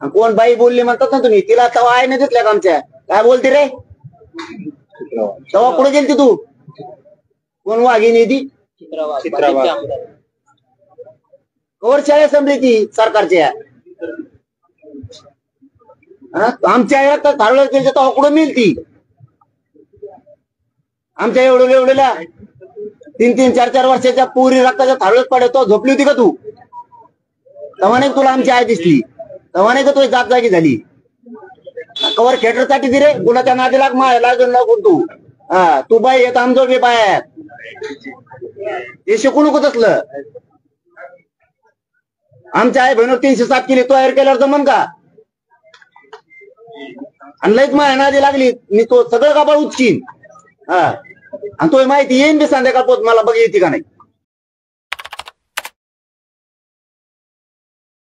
कोण बाई बोलली म्हणतात ना तुम्ही, तिला तवा आहे ना तिथल्या का आमच्या, काय बोलते रे तवा कुठे गेलती तू? कोण वाघिणी ती? कवर शाळा संपली ती सरकारच्या. आमच्या धारळ तवा कुठं मिळती? आमच्या एवढ्या 3-3, 4-4 वर्षाच्या पुरी रक्ताच्या थाळीत पडतो. झोपली होती का तू? तेव्हा नाही तुला आमची आई दिसली, तेव्हा नाही का तुझी जात जागी झाली. कवर थिएटर साठी दिरे कुणाच्या नादी लागून तू. तू बाई येत आमजो बी बाय ते शिकू नको तसलं. आमच्या आई बहिणीवर 307 केली, तो एर केल्यावर जमन का? आणि लईच माझ्या नादी लागली, मी तो सगळं काबाळ उचकीन. आणि तो माहिती येईन बी संध्याकाळ पोत मला बघ येते का नाही.